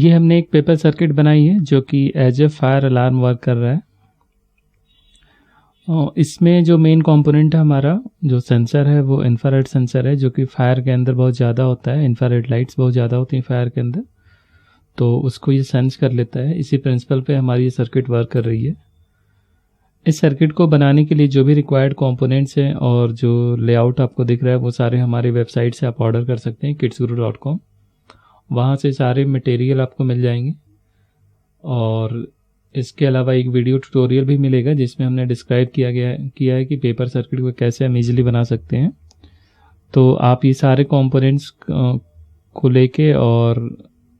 ये हमने एक पेपर सर्किट बनाई है जो कि as a fire alarm work कर रहा है। और इसमें जो मेन कंपोनेंट है हमारा जो सेंसर है वो इंफ्रारेड सेंसर है, जो कि फायर के अंदर बहुत ज़्यादा होता है। इंफ्रारेड लाइट्स बहुत ज़्यादा होती हैं फायर के अंदर, तो उसको ये सेंस कर लेता है। इसी प्रिंसिपल पे हमारी ये सर्किट वर्क कर रही है। इस सर्किट को बनाने के लिए जो भी रिक्वायर्ड कंपोनेंट्स हैं और जो लेआउट आपको दिख रहा है वो सारे हमारी वेबसाइट से आप ऑर्डर कर सकते हैं, kidsguru.com। वहाँ से सारे मटेरियल आपको मिल जाएंगे। और इसके अलावा एक वीडियो ट्यूटोरियल भी मिलेगा जिसमें हमने डिस्क्राइब किया है कि पेपर सर्किट को कैसे हम इजीली बना सकते हैं। तो आप ये सारे कंपोनेंट्स को लेके और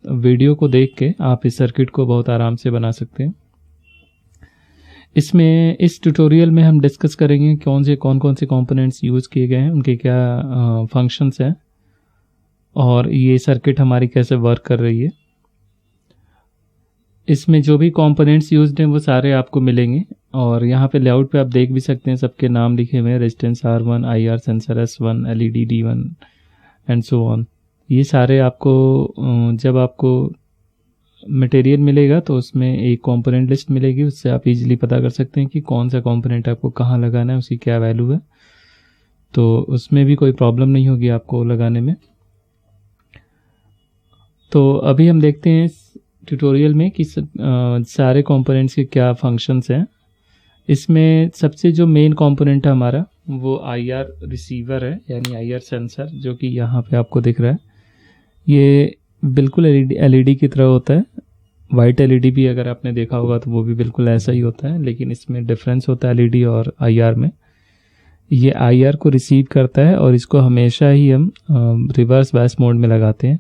वीडियो को देख के आप इस सर्किट को बहुत आराम से बना सकते हैं। इसमें इस ट्यूटोरियल में हम डिस्कस करेंगे कौन कौन से कंपोनेंट्स यूज़ किए गए हैं, उनके क्या फंक्शंस हैं और ये सर्किट हमारी कैसे वर्क कर रही है। इसमें जो भी कंपोनेंट्स यूज्ड हैं वो सारे आपको मिलेंगे। और यहाँ पे लेआउट पे आप देख भी सकते हैं, सबके नाम लिखे हुए हैं, resistance R1, IR sensor S1, LED D1 and so on. ये सारे आपको जब आपको मटेरियल मिलेगा तो उसमें एक कंपोनेंट लिस्ट मिलेगी, उससे आप इजीली पता कर सकते हैं कि कौन सा कंपोनेंट आपको कहाँ लगाना है, उसकी क्या वैल्यू है। तो उसमें भी कोई प्रॉब्लम नहीं होगी आपको लगाने में। तो अभी हम देखते हैं ट्यूटोरियल में कि सारे कंपोनेंट्स के क्या फंक्शंस हैं। इसमें सबसे जो मेन कंपोनेंट है हमारा वो IR रिसीवर है, यानी IR सेंसर, जो कि यहाँ पे आपको दिख रहा है। ये बिल्कुल LED की तरह होता है। वाइट LED भी अगर आपने देखा होगा तो वो भी बिल्कुल ऐसा ही होता है, लेकिन इसमें डिफरेंस होता है LED और IR में। ये IR को रिसीव करता है और इसको हमेशा ही हम रिवर्स बायस मोड में लगाते हैं।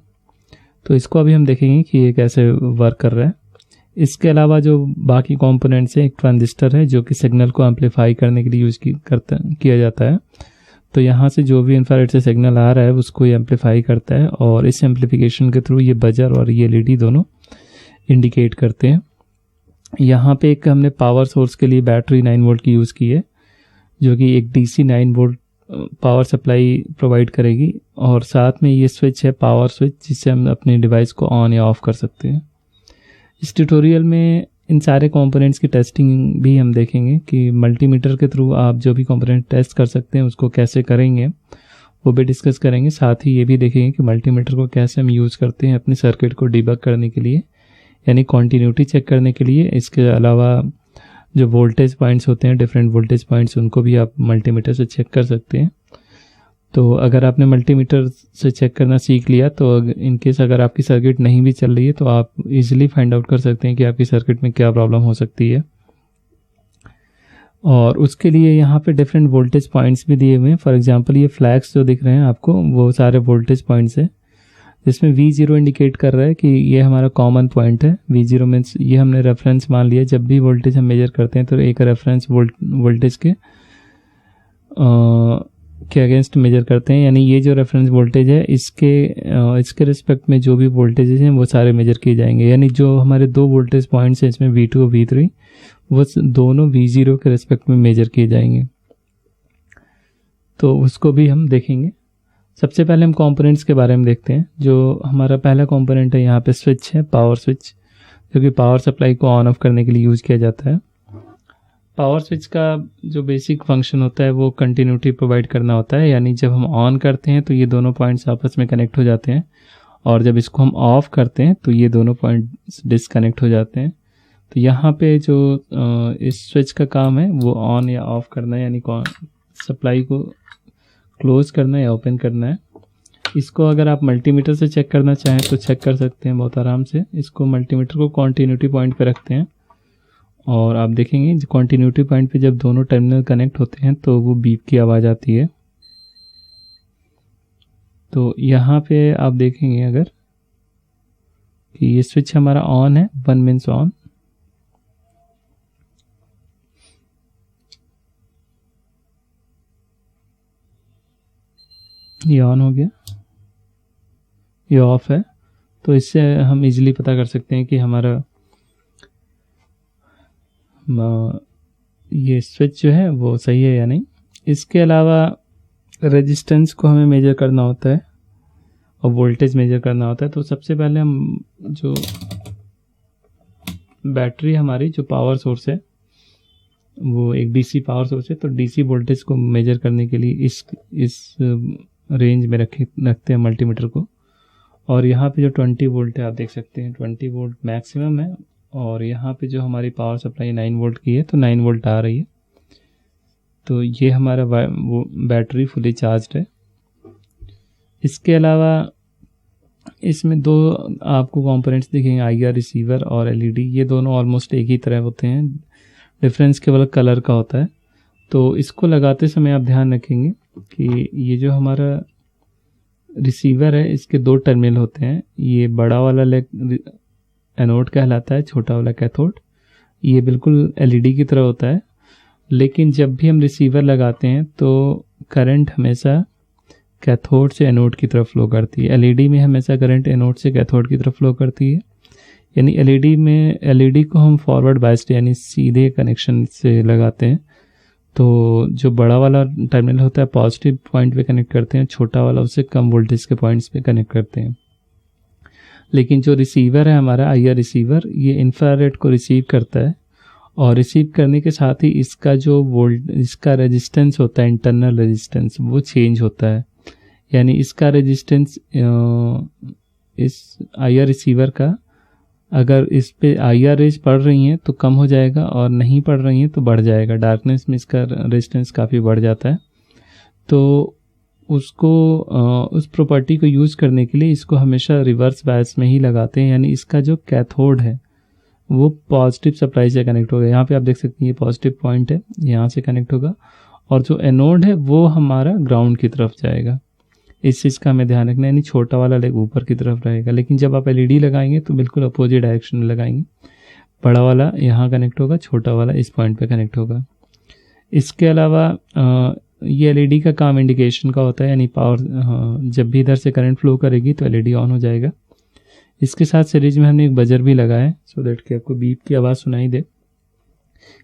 तो इसको अभी हम देखेंगे कि ये कैसे वर्क कर रहा है। इसके अलावा जो बाकी कंपोनेंट्स हैं, एक ट्रांजिस्टर है जो कि सिग्नल को एम्पलीफाई करने के लिए यूज़ किया जाता है। तो यहाँ से जो भी इंफ्रारेड से सिग्नल आ रहा है उसको ये एम्पलीफाई करता है और इस एम्पलीफिकेशन के थ्रू ये बजर और ये LED दोनों इंडिकेट करते हैं। यहाँ पे एक हमने पावर सोर्स के लिए बैटरी 9 वोल्ट की यूज़ की है, जो कि एक DC 9 volt power supply provide करेगी। और साथ में ये स्विच है, पावर स्विच, जिससे हम अपने डिवाइस को ऑन या ऑफ कर सकते हैं। इस ट्यूटोरियल में इन सारे कंपोनेंट्स की टेस्टिंग भी हम देखेंगे कि मल्टीमीटर के थ्रू आप जो भी कंपोनेंट टेस्ट कर सकते हैं उसको कैसे करेंगे, वो भी डिस्कस करेंगे। साथ ही ये भी देखेंगे कि मल्टीमीटर को कैसे हम यूज़ करते हैं अपने सर्किट को डिबग करने के लिए, यानी कॉन्टीन्यूटी चेक करने के लिए। इसके अलावा जो वोल्टेज पॉइंट्स होते हैं, डिफरेंट वोल्टेज पॉइंट्स, उनको भी आप मल्टीमीटर से चेक कर सकते हैं। तो अगर आपने मल्टीमीटर से चेक करना सीख लिया तो इनकेस अगर आपकी सर्किट नहीं भी चल रही है तो आप इजीली फाइंड आउट कर सकते हैं कि आपकी सर्किट में क्या प्रॉब्लम हो सकती है। और उसके लिए यहाँ पे डिफरेंट वोल्टेज पॉइंट्स भी दिए हुए हैं। फॉर एग्जांपल ये फ्लैग्स जो दिख रहे हैं आपको, वो सारे वोल्टेज पॉइंट्स हैं, जिसमें V0 इंडिकेट कर रहा है कि ये हमारा कॉमन पॉइंट है। V0 मीन्स ये हमने रेफरेंस मान लिया। जब भी वोल्टेज हम मेजर करते हैं तो एक रेफरेंस वोल्टेज के अगेंस्ट मेजर करते हैं, यानी ये जो रेफरेंस वोल्टेज है इसके रिस्पेक्ट में जो भी वोल्टेजेस हैं वो सारे मेजर किए जाएंगे। यानी जो हमारे दो वोल्टेज पॉइंट्स हैं इसमें V2 और V3, वो दोनों V0 के रिस्पेक्ट में मेजर किए जाएंगे। तो उसको भी हम देखेंगे। सबसे पहले हम कंपोनेंट्स के बारे में देखते हैं। जो हमारा पहला कंपोनेंट है यहाँ पे स्विच है, पावर स्विच, जो कि पावर सप्लाई को ऑन ऑफ करने के लिए यूज़ किया जाता है। पावर स्विच का जो बेसिक फंक्शन होता है वो कंटिन्यूटी प्रोवाइड करना होता है, यानी जब हम ऑन करते हैं तो ये दोनों पॉइंट्स आपस में कनेक्ट हो जाते हैं, और जब इसको हम ऑफ करते हैं तो ये दोनों पॉइंट्स डिसकनेक्ट हो जाते हैं। तो यहाँ पे जो इस स्विच का काम है वो ऑन या ऑफ करना है, यानी सप्लाई को क्लोज करना है या ओपन करना है। इसको अगर आप मल्टीमीटर से चेक करना चाहें तो चेक कर सकते हैं बहुत आराम से। इसको मल्टीमीटर को कॉन्टिन्यूटी पॉइंट पे रखते हैं और आप देखेंगे कॉन्टिन्यूटी पॉइंट पे जब दोनों टर्मिनल कनेक्ट होते हैं तो वो बीप की आवाज़ आती है। तो यहाँ पे आप देखेंगे अगर कि ये स्विच हमारा ऑन है, 1 मीन्स ऑन। ये ऑन हो गया, ये ऑफ है। तो इससे हम इजीली पता कर सकते हैं कि हमारा ये स्विच जो है वो सही है या नहीं। इसके अलावा रेजिस्टेंस को हमें मेजर करना होता है और वोल्टेज मेजर करना होता है। तो सबसे पहले हम जो बैटरी हमारी जो पावर सोर्स है वो एक डीसी पावर सोर्स है, तो डीसी वोल्टेज को मेजर करने के लिए इस रेंज में रखते हैं मल्टीमीटर को। और यहाँ पे जो 20 वोल्ट है आप देख सकते हैं 20 वोल्ट मैक्सिमम है, और यहाँ पे जो हमारी पावर सप्लाई 9 वोल्ट की है तो 9 वोल्ट आ रही है। तो ये हमारा वो बैटरी फुली चार्ज्ड है। इसके अलावा इसमें दो आपको कंपोनेंट्स दिखेंगे, आईआर रिसीवर और एलईडी। ये दोनों ऑलमोस्ट एक ही तरह होते हैं, डिफरेंस केवल कलर का होता है। तो इसको लगाते समय आप ध्यान रखेंगे कि ये जो हमारा रिसीवर है इसके दो टर्मिनल होते हैं। ये बड़ा वाला लेग एनोड कहलाता है, छोटा वाला कैथोड। ये बिल्कुल एलईडी की तरह होता है, लेकिन जब भी हम रिसीवर लगाते हैं तो करंट हमेशा कैथोड से एनोड की तरफ फ्लो करती है। एलईडी में हमेशा करंट एनोड से कैथोड की तरफ फ्लो करती है। यानी एलईडी को हम फॉरवर्ड बायस्ड यानी सीधे कनेक्शन से लगाते हैं। तो जो बड़ा वाला टर्मिनल होता है पॉजिटिव पॉइंट पे कनेक्ट करते हैं, छोटा वाला उससे कम वोल्टेज के पॉइंट्स पे कनेक्ट करते हैं। लेकिन जो रिसीवर है हमारा आईआर रिसीवर, ये इंफ्रारेड को रिसीव करता है, और रिसीव करने के साथ ही इसका जो इसका रेजिस्टेंस होता है, इंटरनल रेजिस्टेंस, वो चेंज होता है। यानी इसका रेजिस्टेंस इस आईआर रिसीवर का, अगर इस पे आईआर रेज पड़ रही हैं तो कम हो जाएगा, और नहीं पड़ रही हैं तो बढ़ जाएगा। डार्कनेस में इसका रेजिस्टेंस काफ़ी बढ़ जाता है। तो उसको उस प्रॉपर्टी को यूज़ करने के लिए इसको हमेशा रिवर्स बायस में ही लगाते हैं। यानी इसका जो कैथोड है वो पॉजिटिव सप्लाई से कनेक्ट होगा। यहाँ पे आप देख सकते हैं ये पॉजिटिव पॉइंट है, यहाँ से कनेक्ट होगा, और जो एनोड है वो हमारा ग्राउंड की तरफ जाएगा। इस चीज़ का हमें ध्यान रखना है, यानी छोटा वाला लेग ऊपर की तरफ रहेगा। लेकिन जब आप एलईडी लगाएंगे तो बिल्कुल अपोजिट डायरेक्शन में लगाएंगे। बड़ा वाला यहाँ कनेक्ट होगा, छोटा वाला इस पॉइंट पे कनेक्ट होगा। इसके अलावा ये एलईडी का काम इंडिकेशन का होता है, यानी पावर जब भी इधर से करंट फ्लो करेगी तो एलईडी ऑन हो जाएगा। इसके साथ सीरीज में हमने एक बजर भी लगाया है, सो दैट कि आपको बीप की आवाज़ सुनाई दे।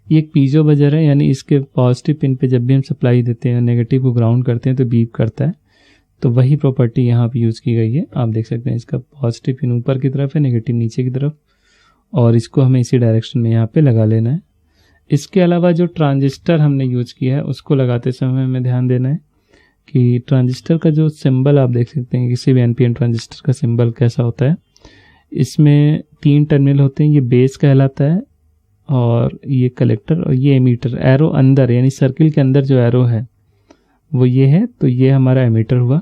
ये एक पीजो बजर है, यानी इसके पॉजिटिव पिन पे जब भी हम सप्लाई देते हैं, नेगेटिव को ग्राउंड करते हैं तो बीप करता है। तो वही प्रॉपर्टी यहाँ पे यूज़ की गई है। आप देख सकते हैं इसका पॉजिटिव पिन ऊपर की तरफ है, नेगेटिव नीचे की तरफ, और इसको हमें इसी डायरेक्शन में यहाँ पे लगा लेना है। इसके अलावा जो ट्रांजिस्टर हमने यूज़ किया है उसको लगाते समय हमें ध्यान देना है कि ट्रांजिस्टर का जो सिंबल आप देख सकते हैं, किसी भी एनपीएन ट्रांजिस्टर का सिंबल कैसा होता है। इसमें 3 टर्मिनल होते हैं, ये बेस कहलाता है, और ये कलेक्टर, और ये एमीटर। एरो अंदर यानी सर्किल के अंदर जो एरो है वो ये है, तो ये हमारा एमीटर हुआ,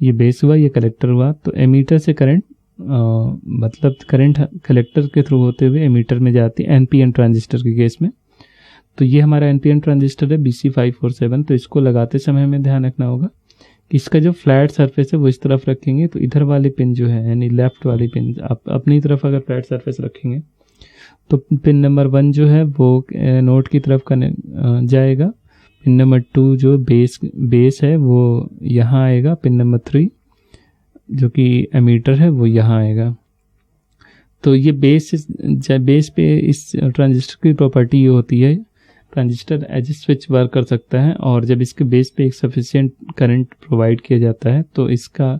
ये बेस हुआ, ये कलेक्टर हुआ। तो एमीटर से करंट मतलब करंट कलेक्टर के थ्रू होते हुए एमीटर में जाती है एनपीएन ट्रांजिस्टर के केस में। तो ये हमारा एनपीएन ट्रांजिस्टर है BC547। तो इसको लगाते समय हमें ध्यान रखना होगा कि इसका जो फ्लैट सरफेस है वो इस तरफ रखेंगे, तो इधर वाली पिन जो है यानी लेफ्ट वाली पिन आप अपनी तरफ अगर फ्लैट सरफेस रखेंगे तो पिन नंबर 1 जो है वो नोड की तरफ जाएगा। पिन नंबर 2 जो बेस है वो यहाँ आएगा। पिन नंबर 3 जो कि एमीटर है वो यहाँ आएगा। तो ये बेस पे इस ट्रांजिस्टर की प्रॉपर्टी ये होती है, transistor as a switch work कर सकता है, और जब इसके बेस पे एक सफिशिएंट करंट प्रोवाइड किया जाता है तो इसका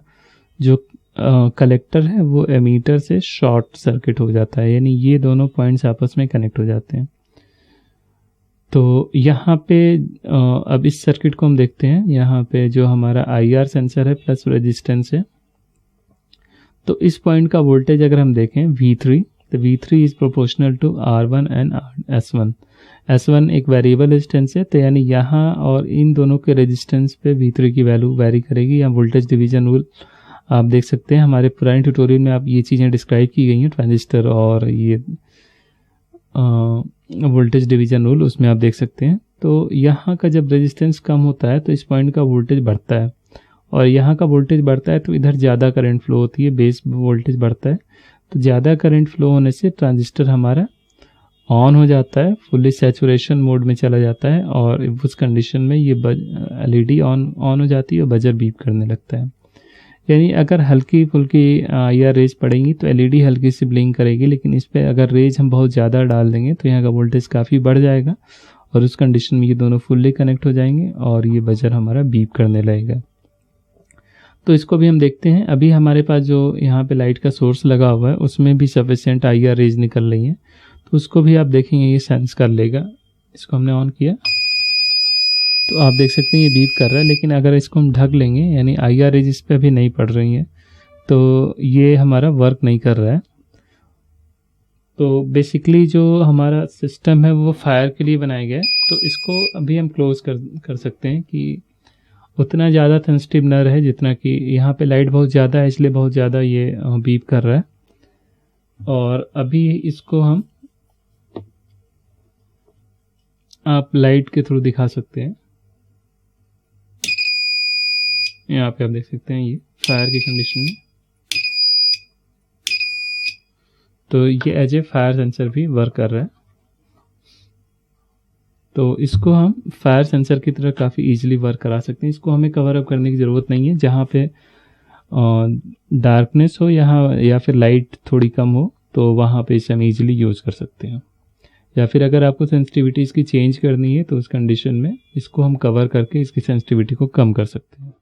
जो कलेक्टर है वो एमीटर से शॉर्ट सर्किट हो जाता है, यानी ये दोनों पॉइंट्स आपस में कनेक्ट हो जाते हैं। तो यहाँ पे अब इस सर्किट को हम देखते हैं। यहाँ पे जो हमारा IR सेंसर है प्लस रेजिस्टेंस है, तो इस पॉइंट का वोल्टेज अगर हम देखें V3, तो V3 is proportional to R1 and S1। S1 एक वेरिएबल रेजिस्टेंस है, तो यानी यहाँ और इन दोनों के रेजिस्टेंस पे V3 की वैल्यू वेरी करेगी। यहाँ वोल्टेज डिवीजन रूल आप देख सकते हैं, हमारे पुराने ट्यूटोरियल में आप ये चीज़ें डिस्क्राइब की गई हैं, ट्रांजिस्टर और ये वोल्टेज डिवीजन रूल, उसमें आप देख सकते हैं। तो यहाँ का जब रेजिस्टेंस कम होता है तो इस पॉइंट का वोल्टेज बढ़ता है, और यहाँ का वोल्टेज बढ़ता है तो इधर ज़्यादा करंट फ्लो होती है, बेस वोल्टेज बढ़ता है। तो ज़्यादा करंट फ्लो होने से ट्रांजिस्टर हमारा ऑन हो जाता है, फुल्ली सैचुरेशन मोड में चला जाता है, और उस कंडीशन में ये LED ऑन हो जाती है और बजर बीप करने लगता है। यानी अगर हल्की फुल्की या रेज पड़ेंगी तो LED हल्की सी ब्लिंक करेगी, लेकिन इस पर अगर रेज हम बहुत ज़्यादा डाल देंगे तो यहाँ का वोल्टेज काफ़ी बढ़ जाएगा, और उस कंडीशन में ये दोनों फुल्ली कनेक्ट हो जाएंगे और ये बजर हमारा बीप करने लगेगा। तो इसको भी हम देखते हैं। अभी हमारे पास जो यहाँ पे लाइट का सोर्स लगा हुआ है उसमें भी सफिशिएंट IR रेज निकल रही है, तो उसको भी आप देखेंगे ये सेंस कर लेगा। इसको हमने ऑन किया तो आप देख सकते हैं ये बीप कर रहा है, लेकिन अगर इसको हम ढक लेंगे यानी IR रेज इस पर भी नहीं पड़ रही है तो ये हमारा वर्क नहीं कर रहा है। तो बेसिकली जो हमारा सिस्टम है वो फायर के लिए बनाया गया है। तो इसको अभी हम क्लोज कर सकते हैं कि उतना ज़्यादा सेंसिटिव न रहे जितना कि यहाँ पे लाइट बहुत ज़्यादा है इसलिए बहुत ज़्यादा ये बीप कर रहा है। और अभी इसको हम आप लाइट के थ्रू दिखा सकते हैं। यहाँ पे आप देख सकते हैं ये फायर की कंडीशन में, तो ये एज ए फायर सेंसर भी वर्क कर रहा है। तो इसको हम फायर सेंसर की तरह काफ़ी इजीली वर्क करा सकते हैं। इसको हमें कवर अप करने की ज़रूरत नहीं है। जहाँ पे डार्कनेस हो यहाँ या फिर लाइट थोड़ी कम हो तो वहाँ पे इसे हम इजीली यूज़ कर सकते हैं। या फिर अगर आपको सेंसिटिविटी इसकी चेंज करनी है तो उस कंडीशन में इसको हम कवर करके इसकी सेंसिटिविटी को कम कर सकते हैं।